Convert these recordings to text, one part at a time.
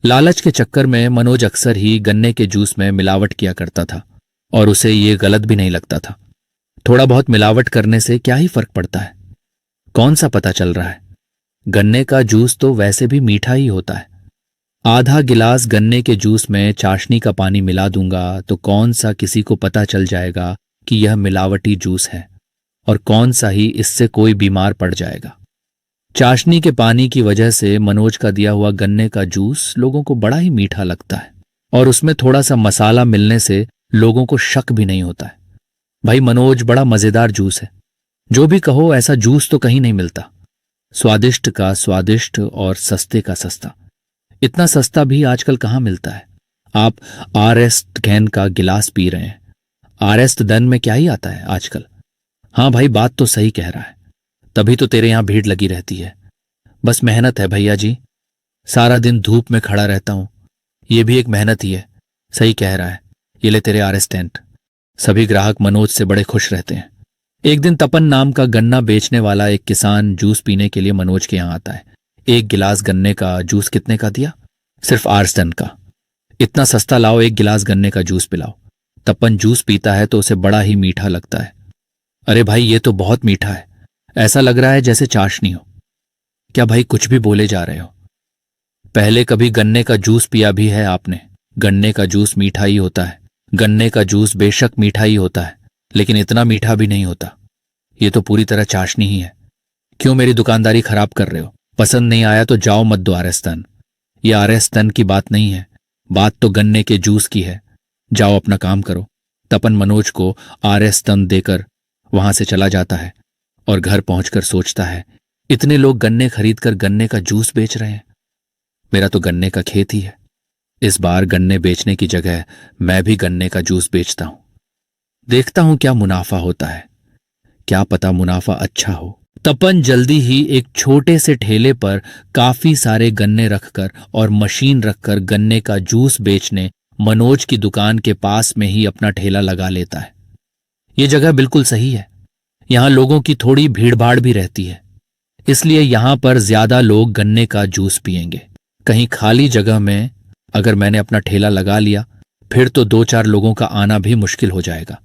लालच के चक्कर में मनोज अक्सर ही गन्ने के जूस में मिलावट किया करता था और उसे ये गलत भी नहीं लगता था। थोड़ा बहुत मिलावट करने से क्या ही फर्क पड़ता है, कौन सा पता चल रहा है। गन्ने का जूस तो वैसे भी मीठा ही होता है। आधा गिलास गन्ने के जूस में चाशनी का पानी मिला दूंगा तो कौन सा किसी को पता चल जाएगा कि यह मिलावटी जूस है, और कौन सा ही इससे कोई बीमार पड़ जाएगा। चाशनी के पानी की वजह से मनोज का दिया हुआ गन्ने का जूस लोगों को बड़ा ही मीठा लगता है, और उसमें थोड़ा सा मसाला मिलने से लोगों को शक भी नहीं होता है। भाई मनोज बड़ा मजेदार जूस है, जो भी कहो ऐसा जूस तो कहीं नहीं मिलता। स्वादिष्ट का स्वादिष्ट और सस्ते का सस्ता। इतना सस्ता भी आजकल कहाँ मिलता है। आप आर.एस. घैन का गिलास पी रहे हैं, आर.एस. दन में क्या ही आता है आजकल। हाँ भाई, बात तो सही कह रहा है, तभी तो तेरे यहां भीड़ लगी रहती है। बस मेहनत है भैया जी, सारा दिन धूप में खड़ा रहता हूं, ये भी एक मेहनत ही है। सही कह रहा है, ये ले तेरे आर.एस. टेंट। सभी ग्राहक मनोज से बड़े खुश रहते हैं। एक दिन तपन नाम का गन्ना बेचने वाला एक किसान जूस पीने के लिए मनोज के यहां आता है। एक गिलास गन्ने का जूस कितने का दिया? सिर्फ आर.एस. टन का। इतना सस्ता लाओ, एक गिलास गन्ने का जूस पिलाओ। तपन जूस पीता है तो उसे बड़ा ही मीठा लगता है। अरे भाई, ये तो बहुत मीठा है, ऐसा लग रहा है जैसे चाशनी हो। क्या भाई कुछ भी बोले जा रहे हो? पहले कभी गन्ने का जूस पिया भी है आपने? गन्ने का जूस मीठा ही होता है। गन्ने का जूस बेशक मीठा ही होता है, लेकिन इतना मीठा भी नहीं होता। ये तो पूरी तरह चाशनी ही है। क्यों मेरी दुकानदारी खराब कर रहे हो? पसंद नहीं आया तो जाओ मत दो आर.एस. टन। ये आर.एस. टन की बात नहीं है, बात तो गन्ने के जूस की है। जाओ अपना काम करो। तपन मनोज को आर.एस. टन देकर वहां से चला जाता है और घर पहुंचकर सोचता है, इतने लोग गन्ने खरीदकर गन्ने का जूस बेच रहे हैं, मेरा तो गन्ने का खेत ही है। इस बार गन्ने बेचने की जगह मैं भी गन्ने का जूस बेचता हूं, देखता हूं क्या मुनाफा होता है। क्या पता मुनाफा अच्छा हो। तपन जल्दी ही एक छोटे से ठेले पर काफी सारे गन्ने रखकर और मशीन रखकर गन्ने का जूस बेचने मनोज की दुकान के पास में ही अपना ठेला लगा लेता है। यह जगह बिल्कुल सही है, यहां लोगों की थोड़ी भीड़भाड़ भी रहती है, इसलिए यहां पर ज्यादा लोग गन्ने का जूस पिएंगे। कहीं खाली जगह में अगर मैंने अपना ठेला लगा लिया, फिर तो 2-4 लोगों का आना भी मुश्किल हो जाएगा,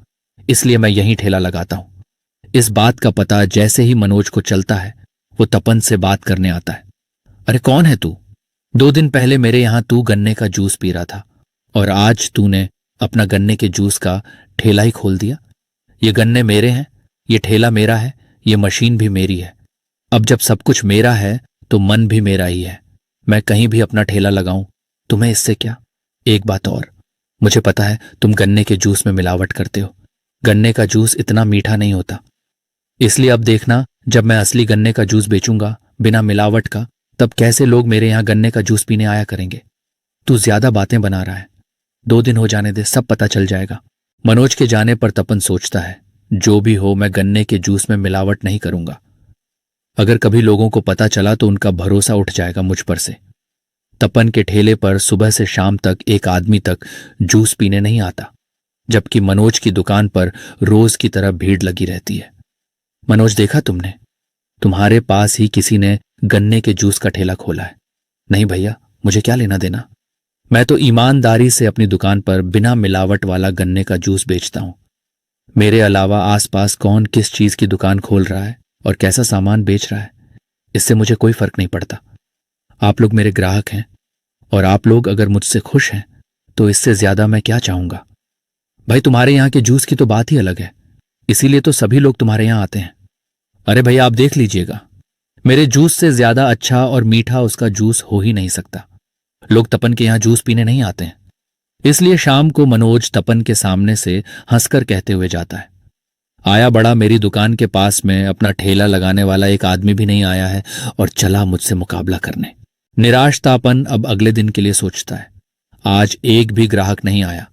इसलिए मैं यहीं ठेला लगाता हूं। इस बात का पता जैसे ही मनोज को चलता है, वो तपन से बात करने आता है। अरे कौन है तू? 2 दिन पहले मेरे यहां तू गन्ने का जूस पी रहा था, और आज तूने अपना गन्ने के जूस का ठेला ही खोल दिया। ये गन्ने मेरे हैं, ये ठेला मेरा है, ये मशीन भी मेरी है। अब जब सब कुछ मेरा है तो मन भी मेरा ही है। मैं कहीं भी अपना ठेला लगाऊं, तुम्हें इससे क्या? एक बात और, मुझे पता है तुम गन्ने के जूस में मिलावट करते हो। गन्ने का जूस इतना मीठा नहीं होता, इसलिए अब देखना, जब मैं असली गन्ने का जूस बेचूंगा बिना मिलावट का, तब कैसे लोग मेरे यहां गन्ने का जूस पीने आया करेंगे। तू ज्यादा बातें बना रहा है, 2 दिन हो जाने दे, सब पता चल जाएगा। मनोज के जाने पर तपन सोचता है, जो भी हो मैं गन्ने के जूस में मिलावट नहीं करूंगा। अगर कभी लोगों को पता चला तो उनका भरोसा उठ जाएगा मुझ पर से। तपन के ठेले पर सुबह से शाम तक एक आदमी तक जूस पीने नहीं आता, जबकि मनोज की दुकान पर रोज की तरह भीड़ लगी रहती है। मनोज, देखा तुमने? तुम्हारे पास ही किसी ने गन्ने के जूस का ठेला खोला है। नहीं भैया, मुझे क्या लेना देना, मैं तो ईमानदारी से अपनी दुकान पर बिना मिलावट वाला गन्ने का जूस बेचता हूं। मेरे अलावा आसपास कौन किस चीज की दुकान खोल रहा है और कैसा सामान बेच रहा है, इससे मुझे कोई फर्क नहीं पड़ता। आप लोग मेरे ग्राहक हैं, और आप लोग अगर मुझसे खुश हैं तो इससे ज्यादा मैं क्या चाहूंगा। भाई तुम्हारे यहां के जूस की तो बात ही अलग है, इसीलिए तो सभी लोग तुम्हारे यहां आते हैं। अरे भैया, आप देख लीजिएगा, मेरे जूस से ज्यादा अच्छा और मीठा उसका जूस हो ही नहीं सकता। लोग तपन के यहां जूस पीने नहीं आते हैं। इसलिए शाम को मनोज तपन के सामने से हंसकर कहते हुए जाता है, आया बड़ा, मेरी दुकान के पास में अपना ठेला लगाने वाला एक आदमी भी नहीं आया है और चला मुझसे मुकाबला करने। निराश तपन अब अगले दिन के लिए सोचता है, आज एक भी ग्राहक नहीं आया।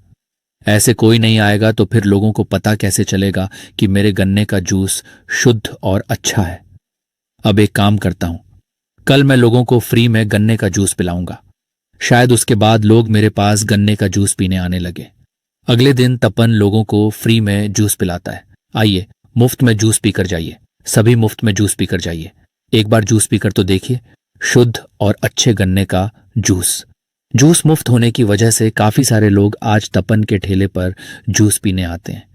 ऐसे कोई नहीं आएगा तो फिर लोगों को पता कैसे चलेगा कि मेरे गन्ने का जूस शुद्ध और अच्छा है। अब एक काम करता हूं, कल मैं लोगों को फ्री में गन्ने का जूस पिलाऊंगा, शायद उसके बाद लोग मेरे पास गन्ने का जूस पीने आने लगे। अगले दिन तपन लोगों को फ्री में जूस पिलाता है। आइए, मुफ्त में जूस पीकर जाइए, सभी मुफ्त में जूस पीकर जाइए। एक बार जूस पीकर तो देखिए, शुद्ध और अच्छे गन्ने का जूस। जूस मुफ्त होने की वजह से काफी सारे लोग आज तपन के ठेले पर जूस पीने आते हैं।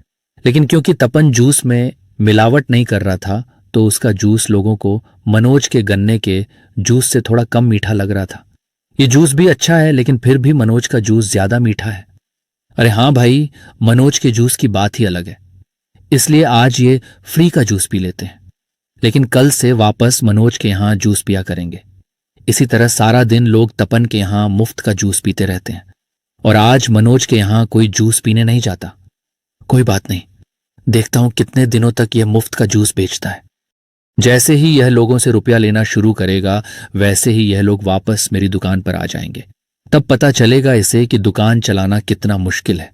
लेकिन क्योंकि तपन जूस में मिलावट नहीं कर रहा था, तो उसका जूस लोगों को मनोज के गन्ने के जूस से थोड़ा कम मीठा लग रहा था। ये जूस भी अच्छा है, लेकिन फिर भी मनोज का जूस ज्यादा मीठा है। अरे हाँ भाई, मनोज के जूस की बात ही अलग है। इसलिए आज ये फ्री का जूस पी लेते हैं, लेकिन कल से वापस मनोज के यहां जूस पिया करेंगे। इसी तरह सारा दिन लोग तपन के यहां मुफ्त का जूस पीते रहते हैं, और आज मनोज के यहां कोई जूस पीने नहीं जाता। कोई बात नहीं, देखता हूं कितने दिनों तक यह मुफ्त का जूस बेचता है। जैसे ही यह लोगों से रुपया लेना शुरू करेगा, वैसे ही यह लोग वापस मेरी दुकान पर आ जाएंगे। तब पता चलेगा इसे कि दुकान चलाना कितना मुश्किल है।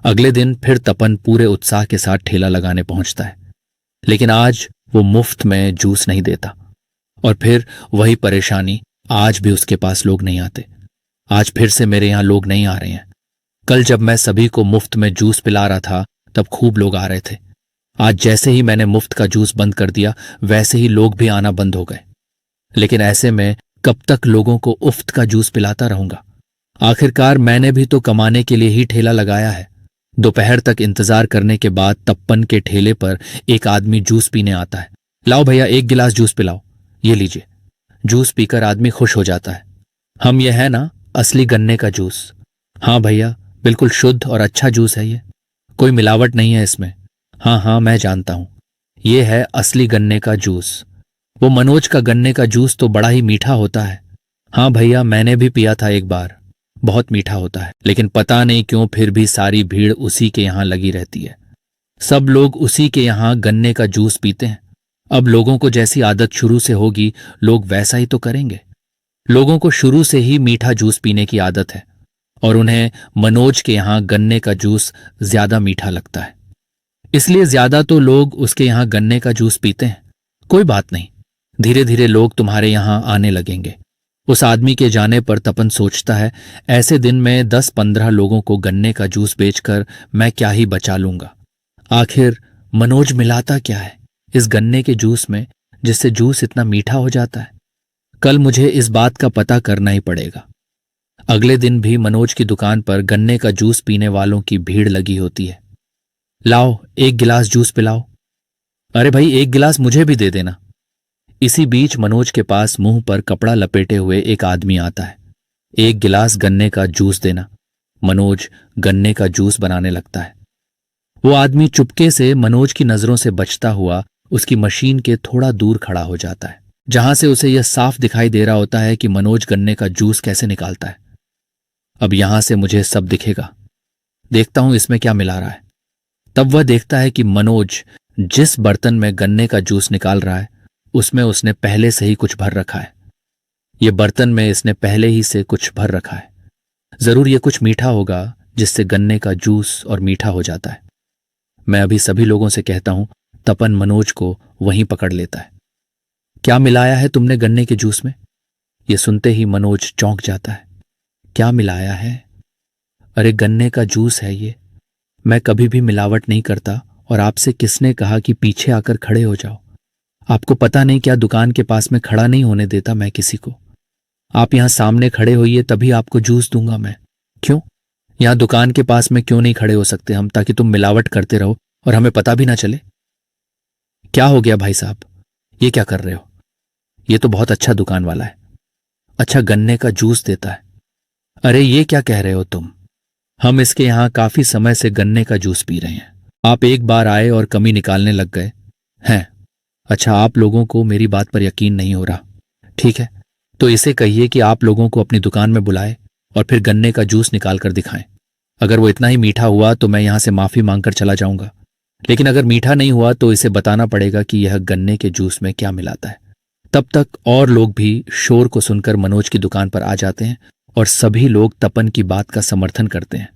अगले दिन फिर तपन पूरे उत्साह के साथ ठेला लगाने पहुंचता है, लेकिन आज वो मुफ्त में जूस नहीं देता। और फिर वही परेशानी, आज भी उसके पास लोग नहीं आते। आज फिर से मेरे यहां लोग नहीं आ रहे हैं। कल जब मैं सभी को मुफ्त में जूस पिला रहा था, तब खूब लोग आ रहे थे। आज जैसे ही मैंने मुफ्त का जूस बंद कर दिया, वैसे ही लोग भी आना बंद हो गए। लेकिन ऐसे में कब तक लोगों को उफ्त का जूस पिलाता रहूंगा? आखिरकार मैंने भी तो कमाने के लिए ही ठेला लगाया है। दोपहर तक इंतजार करने के बाद तप्पन के ठेले पर एक आदमी जूस पीने आता है। लाओ भैया, एक गिलास जूस पिलाओ। ये लीजिए। जूस पीकर आदमी खुश हो जाता है। हम ये है ना असली गन्ने का जूस? हाँ भैया, बिल्कुल शुद्ध और अच्छा जूस है ये। कोई मिलावट नहीं है इसमें। हाँ हाँ, मैं जानता हूं, ये है असली गन्ने का जूस। वो मनोज का गन्ने का जूस तो बड़ा ही मीठा होता है। हाँ भैया, मैंने भी पिया था एक बार, बहुत मीठा होता है। लेकिन पता नहीं क्यों फिर भी सारी भीड़ उसी के यहां लगी रहती है। सब लोग उसी के यहां गन्ने का जूस पीते हैं। अब लोगों को जैसी आदत शुरू से होगी, लोग वैसा ही तो करेंगे। लोगों को शुरू से ही मीठा जूस पीने की आदत है, और उन्हें मनोज के यहां गन्ने का जूस ज्यादा मीठा लगता है। इसलिए ज्यादा तो लोग उसके यहां गन्ने का जूस पीते हैं। कोई बात नहीं, धीरे धीरे लोग तुम्हारे यहां आने लगेंगे। उस आदमी के जाने पर तपन सोचता है, ऐसे दिन में 10-15 लोगों को गन्ने का जूस बेचकर मैं क्या ही बचा लूंगा। आखिर मनोज मिलाता क्या है इस गन्ने के जूस में, जिससे जूस इतना मीठा हो जाता है? कल मुझे इस बात का पता करना ही पड़ेगा। अगले दिन भी मनोज की दुकान पर गन्ने का जूस पीने वालों की भीड़ लगी होती है। लाओ, एक गिलास जूस पिलाओ। अरे भाई, एक गिलास मुझे भी दे देना। इसी बीच मनोज के पास मुंह पर कपड़ा लपेटे हुए एक आदमी आता है। एक गिलास गन्ने का जूस देना। मनोज गन्ने का जूस बनाने लगता है। वो आदमी चुपके से मनोज की नजरों से बचता हुआ उसकी मशीन के थोड़ा दूर खड़ा हो जाता है, जहां से उसे यह साफ दिखाई दे रहा होता है कि मनोज गन्ने का जूस कैसे निकालता है। अब यहां से मुझे सब दिखेगा। देखता हूं इसमें क्या मिला रहा है। तब वह देखता है कि मनोज जिस बर्तन में गन्ने का जूस निकाल रहा है, उसमें उसने पहले से ही कुछ भर रखा है। यह बर्तन में इसने पहले ही से कुछ भर रखा है। जरूर यह कुछ मीठा होगा, जिससे गन्ने का जूस और मीठा हो जाता है। मैं अभी सभी लोगों से कहता हूं। तपन मनोज को वहीं पकड़ लेता है। क्या मिलाया है तुमने गन्ने के जूस में? यह सुनते ही मनोज चौंक जाता है। क्या मिलाया है? अरे गन्ने का जूस है ये। मैं कभी भी मिलावट नहीं करता, और आपसे किसने कहा कि पीछे आकर खड़े हो जाओ? आपको पता नहीं क्या दुकान के पास में खड़ा नहीं होने देता मैं किसी को। आप यहां सामने खड़े होइए, तभी आपको जूस दूंगा मैं। क्यों? यहां दुकान के पास में क्यों नहीं खड़े हो सकते हम, ताकि तुम मिलावट करते रहो और हमें पता भी ना चले? क्या हो गया भाई साहब, ये क्या कर रहे हो? ये तो बहुत अच्छा दुकान वाला है, अच्छा गन्ने का जूस देता है। अरे ये क्या कह रहे हो तुम? हम इसके यहां काफी समय से गन्ने का जूस पी रहे हैं। आप एक बार आए और कमी निकालने लग गए हैं। अच्छा, आप लोगों को मेरी बात पर यकीन नहीं हो रहा। ठीक है, तो इसे कहिए कि आप लोगों को अपनी दुकान में बुलाए और फिर गन्ने का जूस निकाल कर दिखाएं। अगर वो इतना ही मीठा हुआ तो मैं यहां से माफी मांगकर चला जाऊंगा, लेकिन अगर मीठा नहीं हुआ तो इसे बताना पड़ेगा कि यह गन्ने के जूस में क्या मिलाता है। तब तक और लोग भी शोर को सुनकर मनोज की दुकान पर आ जाते हैं, और सभी लोग तपन की बात का समर्थन करते हैं।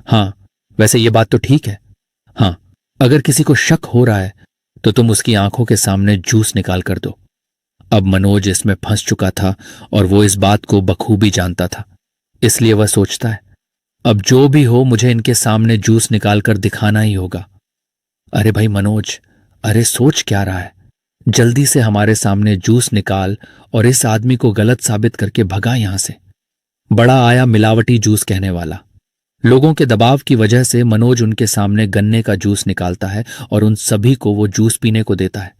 हाँ, वैसे ये बात तो ठीक है। हाँ, अगर किसी को शक हो रहा है तो तुम उसकी आंखों के सामने जूस निकाल कर दो। अब मनोज इसमें फंस चुका था, और वो इस बात को बखूबी जानता था। इसलिए वह सोचता है, अब जो भी हो मुझे इनके सामने जूस निकाल कर दिखाना ही होगा। अरे भाई मनोज, अरे सोच क्या रहा है? जल्दी से हमारे सामने जूस निकाल और इस आदमी को गलत साबित करके भगा यहां से। बड़ा आया मिलावटी जूस कहने वाला। लोगों के दबाव की वजह से मनोज उनके सामने गन्ने का जूस निकालता है और उन सभी को वो जूस पीने को देता है।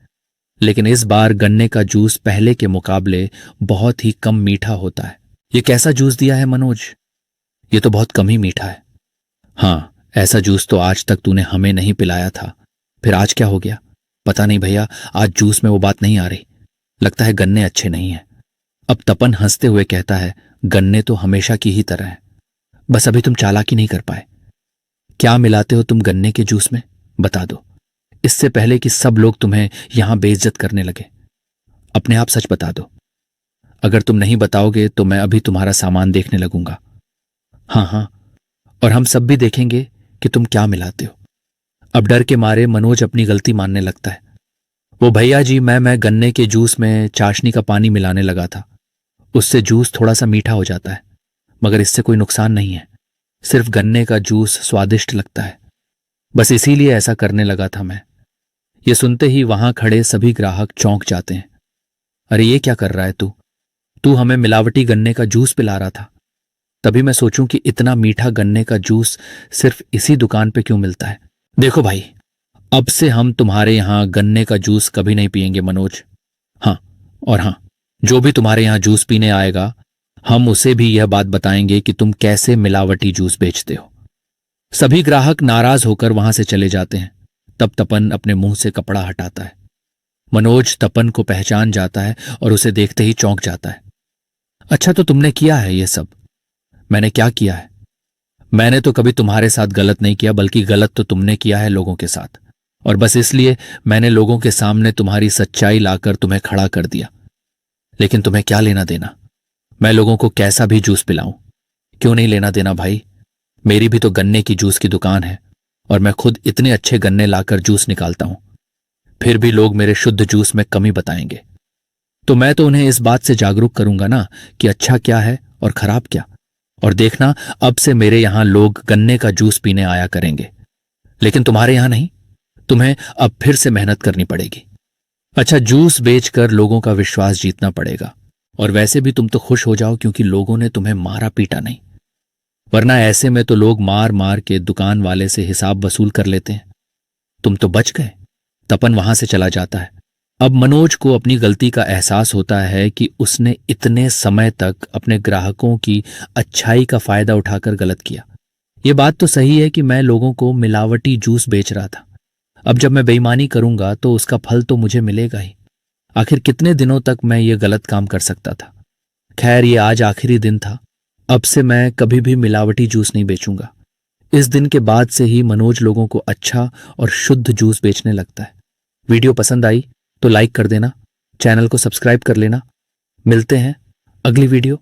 लेकिन इस बार गन्ने का जूस पहले के मुकाबले बहुत ही कम मीठा होता है। ये कैसा जूस दिया है मनोज? ये तो बहुत कम ही मीठा है। हाँ, ऐसा जूस तो आज तक तूने हमें नहीं पिलाया था। फिर आज क्या हो गया? पता नहीं भैया, आज जूस में वो बात नहीं आ रही। लगता है गन्ने अच्छे नहीं हैं। अब तपन हंसते हुए कहता है, गन्ने तो हमेशा की ही तरह है, बस अभी तुम चालाकी नहीं कर पाए। क्या मिलाते हो तुम गन्ने के जूस में? बता दो, इससे पहले कि सब लोग तुम्हें यहां बेइज्जत करने लगे। अपने आप सच बता दो। अगर तुम नहीं बताओगे तो मैं अभी तुम्हारा सामान देखने लगूंगा। हाँ हाँ, और हम सब भी देखेंगे कि तुम क्या मिलाते हो। अब डर के मारे मनोज अपनी गलती मानने लगता है। वो भैया जी, मैं गन्ने के जूस में चाशनी का पानी मिलाने लगा था। उससे जूस थोड़ा सा मीठा हो जाता है, मगर इससे कोई नुकसान नहीं है। सिर्फ गन्ने का जूस स्वादिष्ट लगता है, बस इसीलिए ऐसा करने लगा था मैं। ये सुनते ही वहां खड़े सभी ग्राहक चौंक जाते हैं। अरे ये क्या कर रहा है तू? तू हमें मिलावटी गन्ने का जूस पिला रहा था। तभी मैं सोचूं कि इतना मीठा गन्ने का जूस सिर्फ इसी दुकान पे क्यों मिलता है। देखो भाई, अब से हम तुम्हारे यहां गन्ने का जूस कभी नहीं पिएंगे मनोज। हाँ, और हाँ, जो भी तुम्हारे यहां जूस पीने आएगा, हम उसे भी यह बात बताएंगे कि तुम कैसे मिलावटी जूस बेचते हो। सभी ग्राहक नाराज होकर वहां से चले जाते हैं। तब तपन अपने मुंह से कपड़ा हटाता है। मनोज तपन को पहचान जाता है और उसे देखते ही चौंक जाता है। अच्छा, तो तुमने किया है ये सब? मैंने क्या किया है? मैंने तो कभी तुम्हारे साथ गलत नहीं किया, बल्कि गलत तो तुमने किया है लोगों के साथ। और बस इसलिए मैंने लोगों के सामने तुम्हारी सच्चाई लाकर तुम्हें खड़ा कर दिया। लेकिन तुम्हें क्या लेना देना मैं लोगों को कैसा भी जूस पिलाऊं? क्यों नहीं लेना देना भाई? मेरी भी तो गन्ने की जूस की दुकान है और मैं खुद इतने अच्छे गन्ने लाकर जूस निकालता हूं। फिर भी लोग मेरे शुद्ध जूस में कमी बताएंगे। तो मैं तो उन्हें इस बात से जागरूक करूंगा ना कि अच्छा क्या है और खराब क्या। और देखना, अब से मेरे यहां लोग गन्ने का जूस पीने आया करेंगे। लेकिन तुम्हारे यहां नहीं। तुम्हें अब फिर से मेहनत करनी पड़ेगी। अच्छा, जूस बेचकर लोगों का विश्वास जीतना पड़ेगा। और वैसे भी तुम तो खुश हो जाओ क्योंकि लोगों ने तुम्हें मारा पीटा नहीं, वरना ऐसे में तो लोग मार मार के दुकान वाले से हिसाब वसूल कर लेते हैं। तुम तो बच गए। तपन वहां से चला जाता है। अब मनोज को अपनी गलती का एहसास होता है कि उसने इतने समय तक अपने ग्राहकों की अच्छाई का फायदा उठाकर गलत किया। यह बात तो सही है कि मैं लोगों को मिलावटी जूस बेच रहा था। अब जब मैं बेईमानी करूंगा तो उसका फल तो मुझे मिलेगा ही। आखिर कितने दिनों तक मैं ये गलत काम कर सकता था। खैर, ये आज आखिरी दिन था। अब से मैं कभी भी मिलावटी जूस नहीं बेचूंगा। इस दिन के बाद से ही मनोज लोगों को अच्छा और शुद्ध जूस बेचने लगता है। वीडियो पसंद आई तो लाइक कर देना, चैनल को सब्सक्राइब कर लेना। मिलते हैं अगली वीडियो